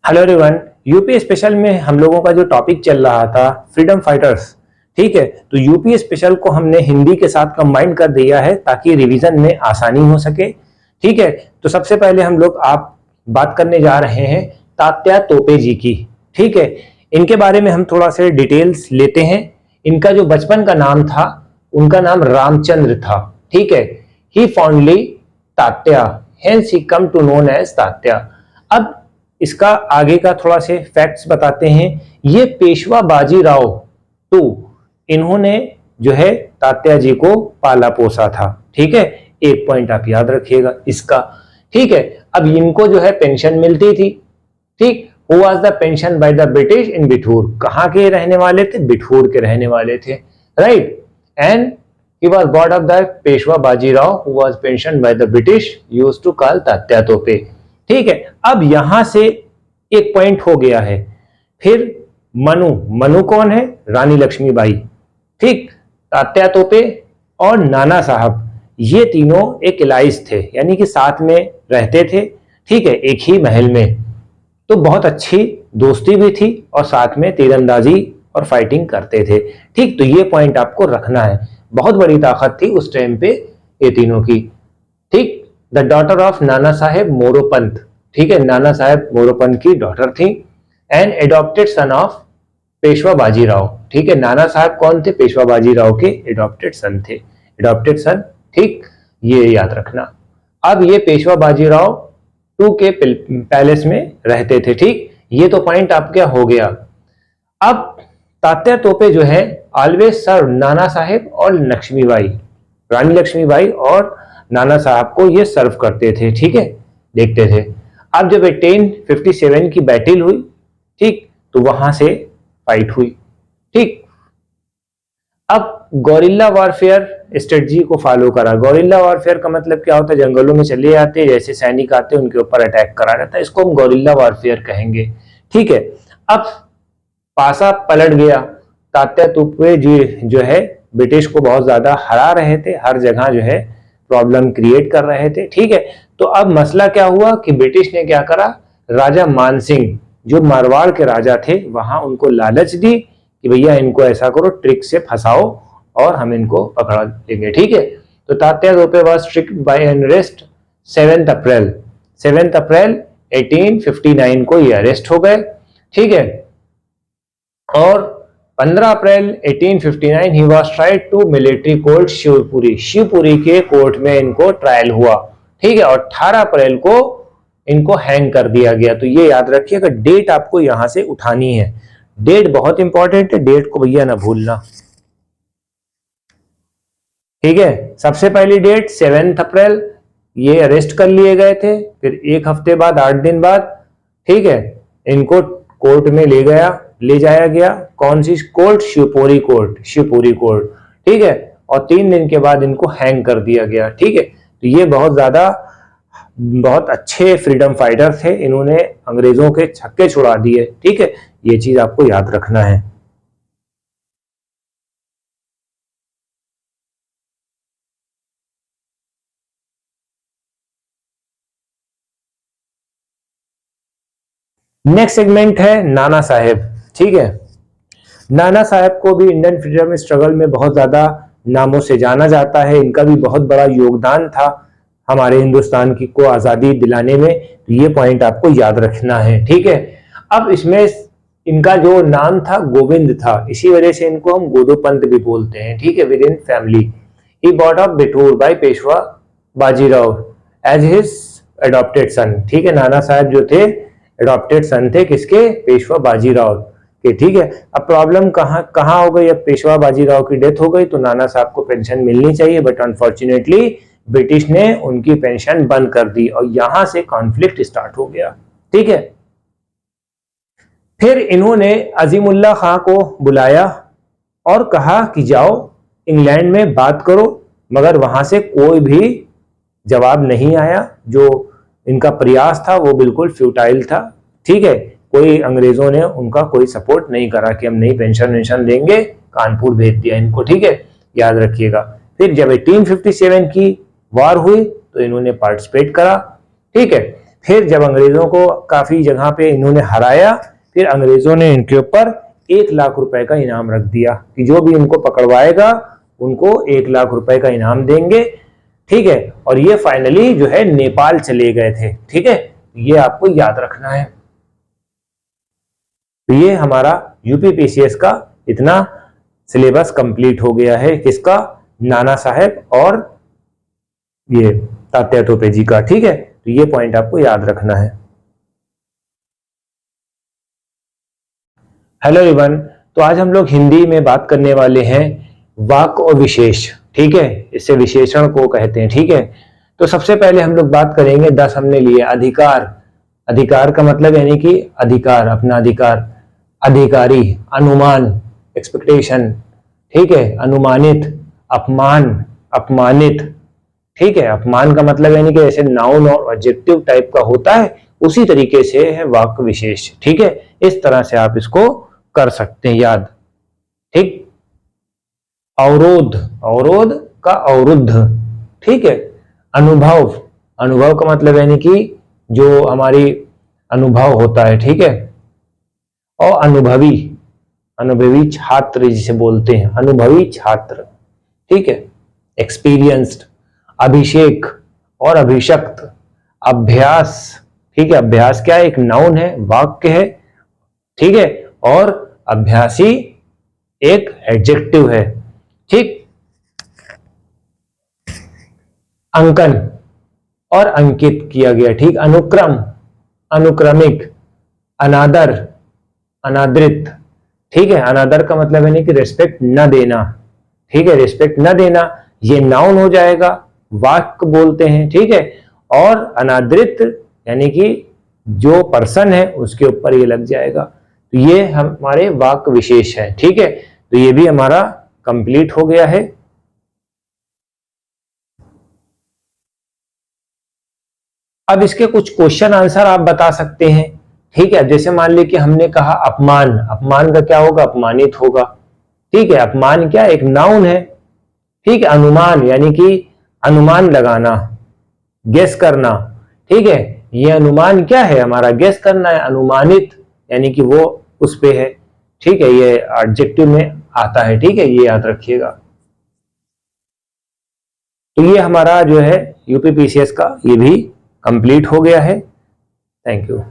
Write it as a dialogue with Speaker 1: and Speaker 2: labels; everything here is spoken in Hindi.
Speaker 1: हेलो एवरीवन, यूपी स्पेशल में हम लोगों का जो टॉपिक चल रहा था फ्रीडम फाइटर्स, ठीक है। तो यूपी स्पेशल को हमने हिंदी के साथ कंबाइन कर दिया है ताकि रिवीजन में आसानी हो सके, ठीक है। तो सबसे पहले हम लोग आप बात करने जा रहे हैं तात्या तोपे जी की, ठीक है। इनके बारे में हम थोड़ा से डिटेल्स लेते हैं। इनका जो बचपन का नाम था, उनका नाम रामचंद्र था, ठीक है। He fondly Tatya, hence he come to known as Tatya. अब इसका आगे का थोड़ा से फैक्ट्स बताते हैं। ये पेशवा बाजीराव टू, इन्होंने जो है तात्या जी को पाला पोसा था, ठीक है। एक पॉइंट आप याद रखिएगा इसका, ठीक है। अब इनको जो है पेंशन मिलती थी, ठीक। Who was the pension by the British in Bithoor, कहाँ के रहने वाले थे? बिठूर के रहने वाले थे, right. And he was bought of the Peshwa Bajirao who was pensioned by the British used to call Tatya तोपे, ठीक है। अब यहां से एक पॉइंट हो गया है। फिर मनु कौन है? रानी लक्ष्मीबाई, ठीक। तात्या तोपे और नाना साहब, ये तीनों एक एलाइज थे, यानी कि साथ में रहते थे, ठीक है, एक ही महल में। तो बहुत अच्छी दोस्ती भी थी और साथ में तीरंदाजी और फाइटिंग करते थे, ठीक। तो ये पॉइंट आपको रखना है। बहुत बड़ी ताकत थी उस टाइम पे ये तीनों की, ठीक। The daughter of Nana Saheb Moropant, ठीक है, नाना साहेब मोरोपंत की डॉटर थी। And adopted son of Peshwa Bajirao, ठीक है। नाना साहब कौन थे? पेशवा बाजीराव के एडॉप्टेड सन थे, एडॉप्टेड सन, ठीक। ये याद रखना। अब ये पेशवा बाजीराव टू के पैलेस में रहते थे, ठीक। ये तो पॉइंट आपका हो गया। अब तात्या तोपे जो है ऑलवेज सर्व नाना साहेब और लक्ष्मीबाई, रानी लक्ष्मीबाई और नाना साहब को ये सर्व करते थे, ठीक है, देखते थे। अब जब 1857 की बैटल हुई, ठीक, तो वहां से फाइट हुई, ठीक। अब गोरिल्ला वॉरफेयर स्ट्रेटजी को फॉलो करा। गोरिल्ला वॉरफेयर का मतलब क्या होता है? जंगलों में चले जाते, जैसे सैनिक आते उनके ऊपर अटैक करा जाता है, इसको हम गोरिल्ला वॉरफेयर कहेंगे, ठीक है। अब पासा पलट गया। तात्या तोपे जी जो है ब्रिटिश को बहुत ज्यादा हरा रहे थे, हर जगह जो है प्रॉब्लम क्रिएट कर रहे थे, ठीक है। तो अब मसला क्या हुआ कि ब्रिटिश ने क्या करा, राजा मानसिंह जो मारवाड़ के राजा थे, वहां उनको लालच दी कि भैया इनको ऐसा करो, ट्रिक से फंसाओ और हम इनको पकड़ा लेंगे, ठीक है। तो Tatya Tope was tricked by an arrest 7 April 1859 को ये अरेस्ट हो गए, ठीक है। और 15 अप्रैल 1859 ही was tried to military court Shivpuri के कोर्ट में इनको ट्रायल हुआ, ठीक है। और 18 अप्रैल को इनको हैंग कर दिया गया। तो ये याद रखिएगा, डेट आपको यहां से उठानी है, डेट बहुत इंपॉर्टेंट है, डेट को भैया ना भूलना, ठीक है। सबसे पहली डेट 7 अप्रैल, ये अरेस्ट कर लिए गए थे। फिर एक हफ्ते बाद, 8 दिन बाद, ठीक है, इनको कोर्ट में ले जाया गया। कौन सी कोर्ट? शिवपुरी कोर्ट, ठीक है। और 3 दिन के बाद इनको हैंग कर दिया गया, ठीक है। तो ये बहुत अच्छे फ्रीडम फाइटर थे, इन्होंने अंग्रेजों के छक्के छुड़ा दिए, ठीक है। ये चीज आपको याद रखना है। नेक्स्ट सेगमेंट है नाना साहेब, ठीक है। नाना साहब को भी इंडियन फ्रीडम स्ट्रगल में बहुत ज्यादा नामों से जाना जाता है। इनका भी बहुत बड़ा योगदान था हमारे हिंदुस्तान की को आजादी दिलाने में। तो ये पॉइंट आपको याद रखना है, ठीक है। अब इसमें इनका जो नाम था गोविंद था, इसी वजह से इनको हम गोदोपंत भी बोलते हैं, ठीक है, within family. He bought of Bithoor by Peshwa Bajirao as his adopted son, ठीक है। नाना साहब जो थे एडॉप्टेड सन थे किसके? पेशवा बाजीराव के, ठीक है। अब प्रॉब्लम कहाँ हो गई? अब पेशवा बाजीराव की डेथ हो गई तो नाना साहब को पेंशन मिलनी चाहिए, बट अनफॉर्चुनेटली ब्रिटिश ने उनकी पेंशन बंद कर दी और यहां से कॉन्फ्लिक्ट स्टार्ट हो गया, ठीक है। फिर इन्होंने अजीमुल्ला खां को बुलाया और कहा कि जाओ इंग्लैंड में बात करो, मगर वहां से कोई भी जवाब नहीं आया। जो इनका प्रयास था वो बिल्कुल फ्यूटाइल था, ठीक है। कोई अंग्रेजों ने उनका कोई सपोर्ट नहीं करा कि हम नई पेंशन देंगे, कानपुर भेज दिया इनको, ठीक है, याद रखिएगा। फिर जब 1857 की वार हुई तो इन्होंने पार्टिसिपेट करा, ठीक है। फिर जब अंग्रेजों को काफी जगह पे इन्होंने हराया, फिर अंग्रेजों ने इनके ऊपर 1 लाख रुपए का इनाम रख दिया कि जो भी इनको पकड़वाएगा उनको 1 लाख रुपए का इनाम देंगे। ठीक है, और ये फाइनली जो है नेपाल चले गए थे। ठीक है, ये आपको याद रखना है। तो ये हमारा यूपीपीसीएस का इतना सिलेबस कंप्लीट हो गया है। किसका? नाना साहेब और ये तात्या टोपे जी का। ठीक है, तो ये पॉइंट आपको याद रखना है। हेलो एवरीवन, तो आज हम लोग हिंदी में बात करने वाले हैं वाक्य और विशेष। ठीक है, इससे विशेषण को कहते हैं। ठीक है, तो सबसे पहले हम लोग बात करेंगे 10 हमने लिए अधिकार। अधिकार का मतलब यानी कि अधिकार, अपना अधिकार। अधिकारी, अनुमान, एक्सपेक्टेशन। ठीक है, अनुमानित, अपमान, अपमानित। ठीक है, अपमान का मतलब यानी कि जैसे नाउन और एडजेक्टिव टाइप का होता है, उसी तरीके से है वाक्य विशेष। ठीक है, इस तरह से आप इसको कर सकते हैं याद। ठीक, अवरोध, अवरोध का अवरुद्ध। ठीक है, अनुभव, अनुभव का मतलब यानी कि जो हमारी अनुभव होता है। ठीक है, और अनुभवी, अनुभवी छात्र जिसे बोलते हैं, अनुभवी छात्र। ठीक है, एक्सपीरियंस्ड। अभिषेक और अभिषक्त, अभ्यास। ठीक है, अभ्यास क्या है? एक नाउन है, वाक्य है। ठीक है, और अभ्यासी एक एडजेक्टिव है। ठीक, अंकन और अंकित किया गया। ठीक, अनुक्रम, अनुक्रमिक, अनादर, अनादृत। ठीक है, अनादर का मतलब है नहीं कि रिस्पेक्ट न देना। ठीक है, रिस्पेक्ट न देना ये नाउन हो जाएगा, वाक्य बोलते हैं। ठीक है, और अनादृत यानी कि जो पर्सन है उसके ऊपर ये लग जाएगा। तो ये हमारे वाक्य विशेष है। ठीक है, तो ये भी हमारा कंप्लीट हो गया है। अब इसके कुछ क्वेश्चन आंसर आप बता सकते हैं। ठीक है, जैसे मान लीजिए कि हमने कहा अपमान, अपमान का क्या होगा? अपमानित होगा। ठीक है, अपमान क्या? एक नाउन है। ठीक है, अनुमान यानी कि अनुमान लगाना, गेस करना। ठीक है, ये अनुमान क्या है? हमारा गेस करना है। अनुमानित यानी कि वो उस पे है। ठीक है, ये एडजेक्टिव में आता है। ठीक है, ये याद रखिएगा। तो ये हमारा जो है यूपीपीसीएस का ये भी कंप्लीट हो गया है। Thank you.